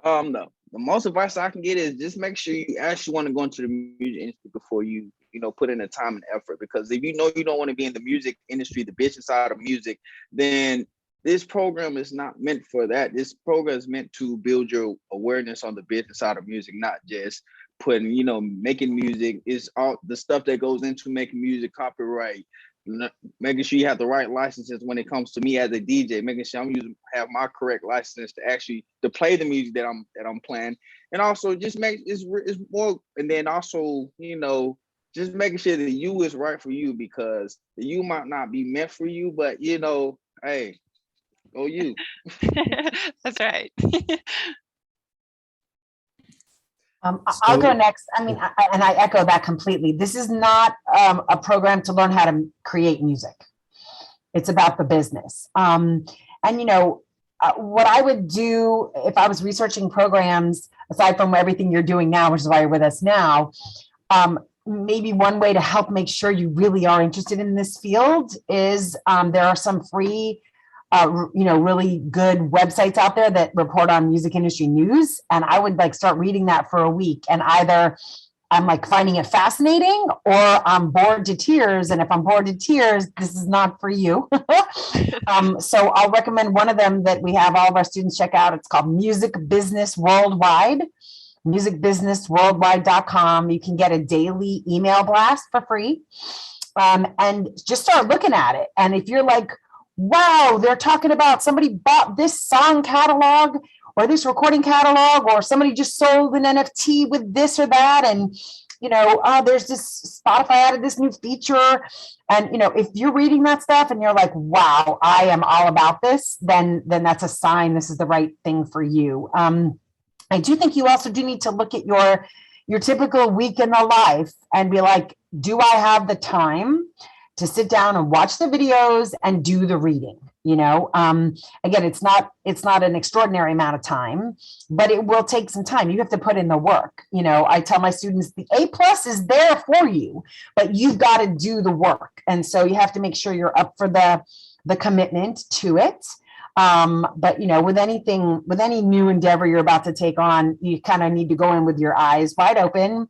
No, the most advice I can get is just make sure you actually want to go into the music industry before you put in the time and effort. Because if you don't want to be in the music industry, the business side of music, then this program is not meant for that. This program is meant to build your awareness on the business side of music, not just making music. Is all the stuff that goes into making music, copyright, making sure you have the right licenses when it comes to me as a DJ, making sure have my correct license to play the music that I'm playing, and also just it's more. And then also just making sure the U is right for you, because the U might not be meant for you, but hey. Oh, you. That's right. I'll go next. I mean, I echo that completely. This is not a program to learn how to create music. It's about the business. And what I would do if I was researching programs, aside from everything you're doing now, which is why you're with us now, maybe one way to help make sure you really are interested in this field is there are some free really good websites out there that report on music industry news. And I would start reading that for a week, and either I'm finding it fascinating or I'm bored to tears. And if I'm bored to tears, this is not for you. So I'll recommend one of them that we have all of our students check out. It's called Music Business Worldwide, musicbusinessworldwide.com. You can get a daily email blast for free, and just start looking at it. And if you're wow, they're talking about somebody bought this song catalog or this recording catalog, or somebody just sold an NFT with this or that, and there's this Spotify added this new feature. And, if you're reading that stuff and you're like, wow, I am all about this, then that's a sign this is the right thing for you. I do think you also do need to look at your typical week in the life and be like, do I have the time to sit down and watch the videos and do the reading? Again, it's not an extraordinary amount of time, but it will take some time. You have to put in the work. I tell my students the A+ is there for you, but you've got to do the work. And so you have to make sure you're up for the commitment to it. But with any new endeavor you're about to take on, you kind of need to go in with your eyes wide open.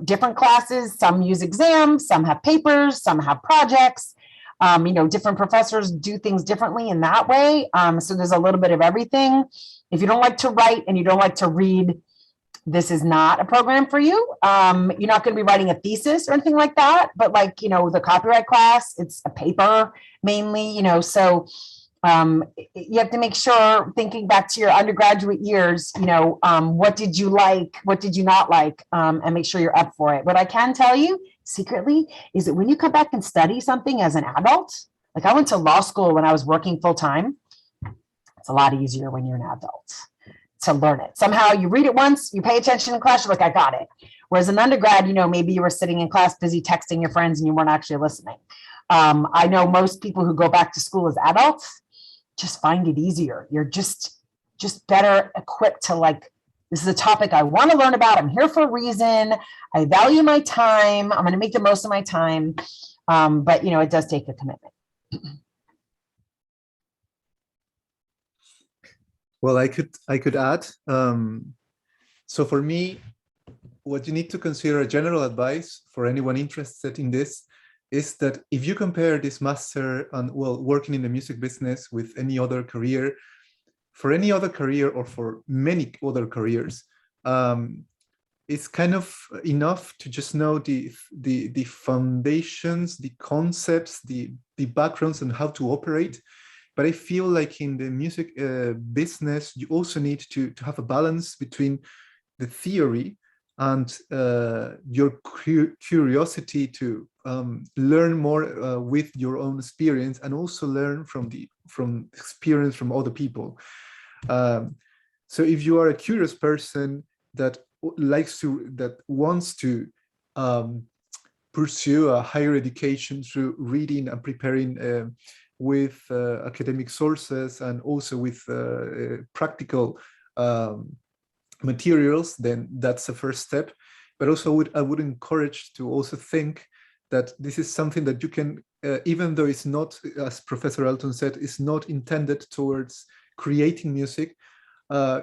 Different classes, some use exams, some have papers, some have projects. Different professors do things differently in that way. So there's a little bit of everything. If you don't like to write and you don't like to read, this is not a program for you. You're not going to be writing a thesis or anything like that. But the copyright class, it's a paper mainly, so you have to make sure, thinking back to your undergraduate years, what did you like, what did you not like, and make sure you're up for it. What I can tell you secretly is that when you come back and study something as an adult, like I went to law school when I was working full time, it's a lot easier when you're an adult to learn it. Somehow you read it once, you pay attention in class, you're like, I got it. Whereas an undergrad, maybe you were sitting in class busy texting your friends and you weren't actually listening. I know most people who go back to school as adults just find it easier. You're just better equipped to this is a topic I want to learn about. I'm here for a reason. I value my time. I'm going to make the most of my time. But it does take a commitment. Well, I could add. So for me, what you need to consider a general advice for anyone interested in this is that if you compare this master and working in the music business with any other career, for any other career or for many other careers, it's kind of enough to just know the foundations, the concepts, the backgrounds and how to operate. But I feel like in the music business, you also need to have a balance between the theory and your curiosity to learn more with your own experience, and also learn from experience from other people. So if you are a curious person that wants to pursue a higher education through reading and preparing with academic sources and also with practical materials, then that's the first step. But also I would encourage to also think that this is something that you can, even though it's not, as Professor Elton said, it's not intended towards creating music,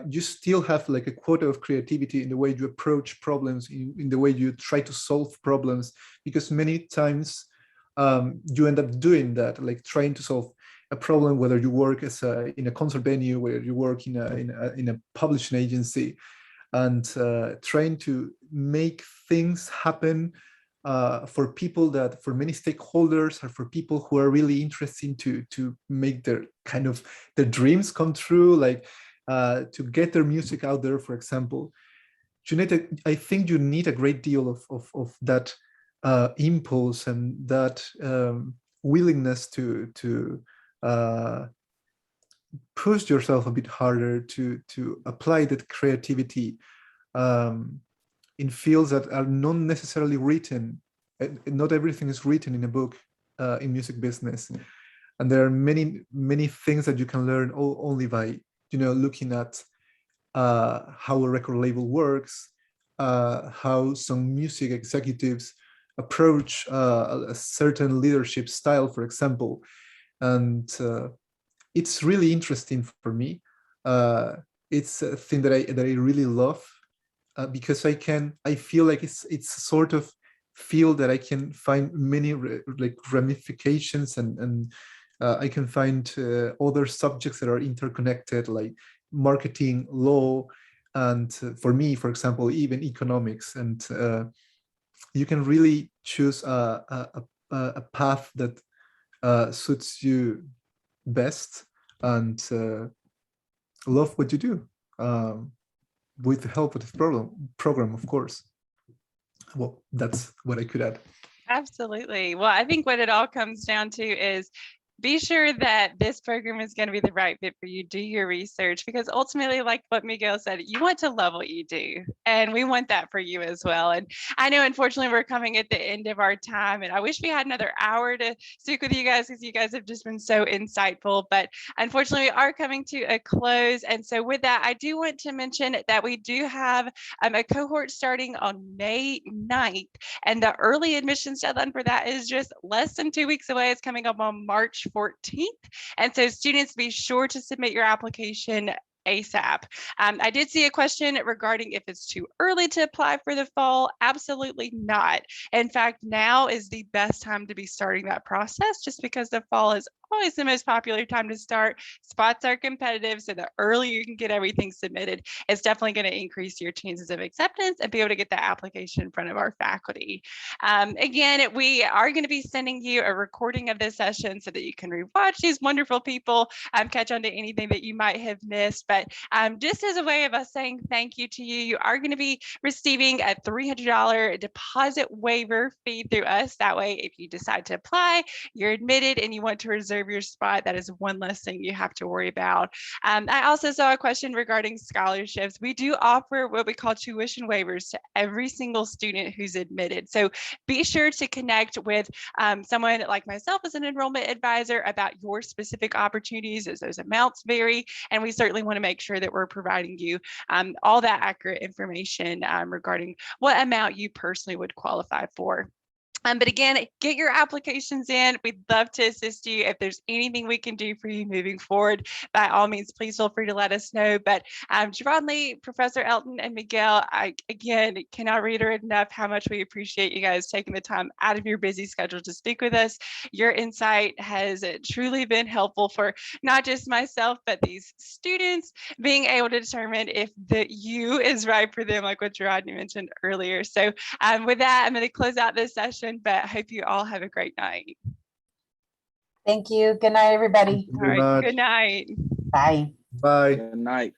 you still have like a quota of creativity in the way you approach problems, in the way you try to solve problems, because many times you end up doing that, like trying to solve a problem, whether you work in a concert venue, whether you work in a publishing agency, and trying to make things happen for people for many stakeholders, or for people who are really interested to make their dreams come true, like to get their music out there, for example. I think you need a great deal of that impulse and that willingness to push yourself a bit harder, to apply that creativity in fields that are not necessarily written. Not everything is written in a book in music business, and there are many things that you can learn only by looking at how a record label works, how some music executives approach a certain leadership style, for example. And it's really interesting for me. It's a thing that I really love, because I feel like it's sort of field that I can find many ramifications, and I can find other subjects that are interconnected, like marketing, law, and for me, for example, even economics. And you can really choose a path that suits you best, and love what you do, with the help of this program, of course. Well, that's what I could add. Absolutely. Well, I think what it all comes down to is be sure that this program is going to be the right fit for you. Do your research, because ultimately, like what Miguel said, you want to love what you do. And we want that for you as well. And I know, unfortunately, we're coming at the end of our time, and I wish we had another hour to speak with you guys, because you guys have just been so insightful. But unfortunately, we are coming to a close. And so with that, I do want to mention that we do have a cohort starting on May 9th. And the early admissions deadline for that is just less than 2 weeks away. It's coming up on March 14th. And so students, be sure to submit your application ASAP. I did see a question regarding if it's too early to apply for the fall. Absolutely not. In fact, now is the best time to be starting that process, just because the fall is always the most popular time to start. Spots are competitive, so the earlier you can get everything submitted, it's definitely going to increase your chances of acceptance and be able to get the application in front of our faculty. Again, we are going to be sending you a recording of this session so that you can rewatch these wonderful people, catch on to anything that you might have missed. But just as a way of us saying thank you to you, you are going to be receiving a $300 deposit waiver fee through us. That way, if you decide to apply, you're admitted and you want to reserve your spot, that is one less thing you have to worry about. I also saw a question regarding scholarships. We do offer what we call tuition waivers to every single student who's admitted. So be sure to connect with someone like myself as an enrollment advisor about your specific opportunities, as those amounts vary. And we certainly want to make sure that we're providing you all that accurate information regarding what amount you personally would qualify for. But again, get your applications in. We'd love to assist you. If there's anything we can do for you moving forward, by all means, please feel free to let us know. But Javon Lee, Professor Elton, and Miguel, I again cannot reiterate enough how much we appreciate you guys taking the time out of your busy schedule to speak with us. Your insight has truly been helpful for not just myself, but these students being able to determine if the U is right for them, like what Rodney mentioned earlier. So with that, I'm going to close out this session, but I hope you all have a great night. Thank you. Good night, everybody. Thank you All very right. much. Good night. Bye. Bye. Good night.